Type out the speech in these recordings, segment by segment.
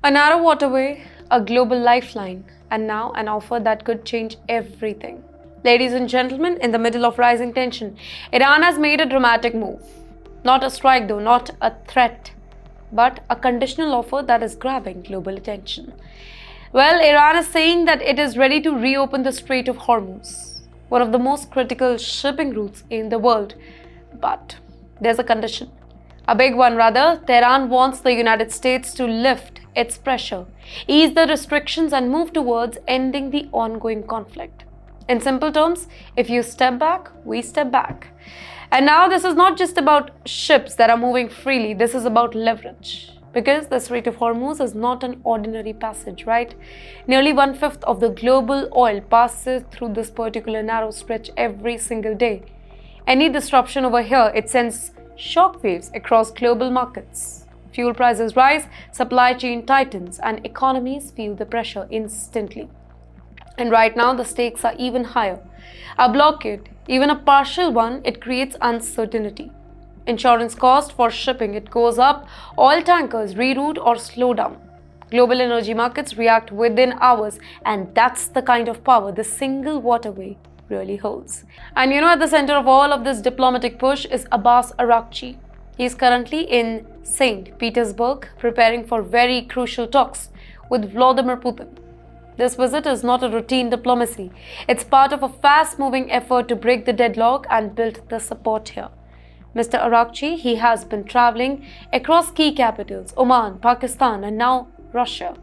A narrow waterway, a global lifeline, and now an offer that could change everything. Ladies and gentlemen, in the middle of rising tension, Iran has made a dramatic move. Not a strike though, not a threat, but a conditional offer that is grabbing global attention. Well, Iran is saying that it is ready to reopen the Strait of Hormuz, one of the most critical shipping routes in the world. But there's a condition. A big one rather. Tehran wants the United States to lift its pressure, ease the restrictions and move towards ending the ongoing conflict. In simple terms, if you step back, we step back. And now this is not just about ships that are moving freely, this is about leverage. Because the Strait of Hormuz is not an ordinary passage, right? Nearly 1/5 of the global oil passes through this particular narrow stretch every single day. Any disruption over here, it sends shockwaves across global markets. Fuel prices rise, supply chain tightens, and economies feel the pressure instantly. And right now, the stakes are even higher. A blockade, even a partial one, it creates uncertainty. Insurance cost for shipping, it goes up. Oil tankers reroute or slow down. Global energy markets react within hours, and that's the kind of power the single waterway really holds. And at the center of all of this diplomatic push is Abbas Araghchi. He is currently in St. Petersburg preparing for very crucial talks with Vladimir Putin. This visit is not a routine diplomacy. It's part of a fast-moving effort to break the deadlock and build the support here. Mr. Araghchi, he has been traveling across key capitals, Oman, Pakistan, and now Russia.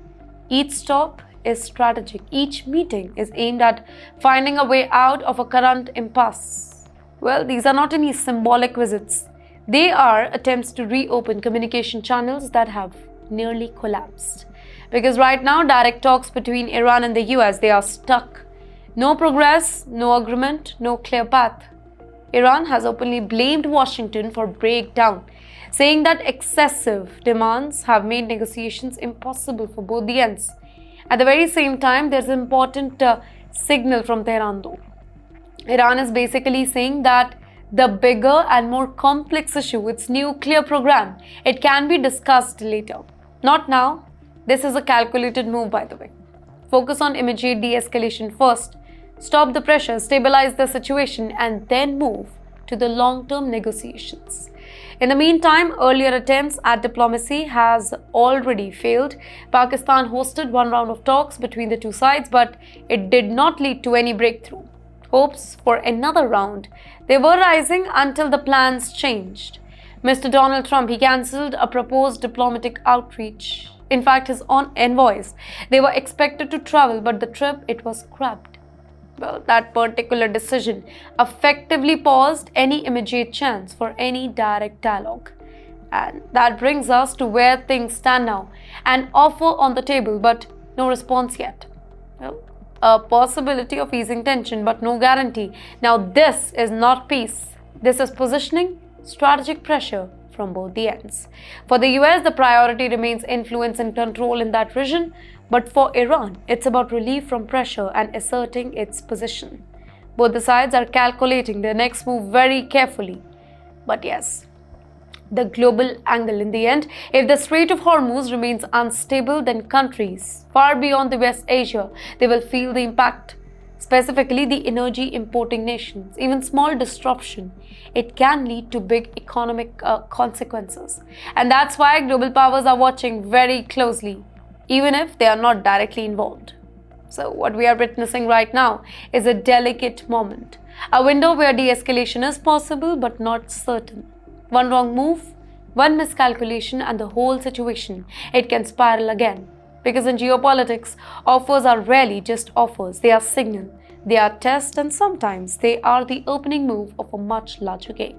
Each stop is strategic. Each meeting is aimed at finding a way out of a current impasse. Well, these are not any symbolic visits. They are attempts to reopen communication channels that have nearly collapsed. Because right now, direct talks between Iran and the US, they are stuck. No progress, no agreement, no clear path. Iran has openly blamed Washington for breakdown, saying that excessive demands have made negotiations impossible for both the ends. At the very same time, there's an important signal from Tehran though. Iran is basically saying that the bigger and more complex issue, its nuclear program, it can be discussed later. Not now. This is a calculated move, by the way. Focus on immediate de-escalation first. Stop the pressure, stabilize the situation, and then move to the long-term negotiations. In the meantime, earlier attempts at diplomacy has already failed. Pakistan hosted one round of talks between the two sides, but it did not lead to any breakthrough. Hopes for another round, they were rising until the plans changed. Mr. Donald Trump, he cancelled a proposed diplomatic outreach. In fact, his own envoys, they were expected to travel, but the trip, it was scrapped. Well, that particular decision effectively paused any immediate chance for any direct dialogue. And that brings us to where things stand now. An offer on the table, but no response yet. Well, a possibility of easing tension, but no guarantee. Now, this is not peace. This is positioning, strategic pressure from both the ends. For the US, the priority remains influence and control in that region. But for Iran, it's about relief from pressure and asserting its position. Both the sides are calculating their next move very carefully. But yes, the global angle in the end, if the Strait of Hormuz remains unstable, then countries far beyond the West Asia, they will feel the impact. Specifically, the energy importing nations. Even small disruption, it can lead to big economic consequences. And that's why global powers are watching very closely, even if they are not directly involved. So what we are witnessing right now is a delicate moment, a window where de-escalation is possible but not certain. One wrong move, one miscalculation, and the whole situation, it can spiral again. Because in geopolitics, offers are rarely just offers, they are signal, they are tests, and sometimes they are the opening move of a much larger game.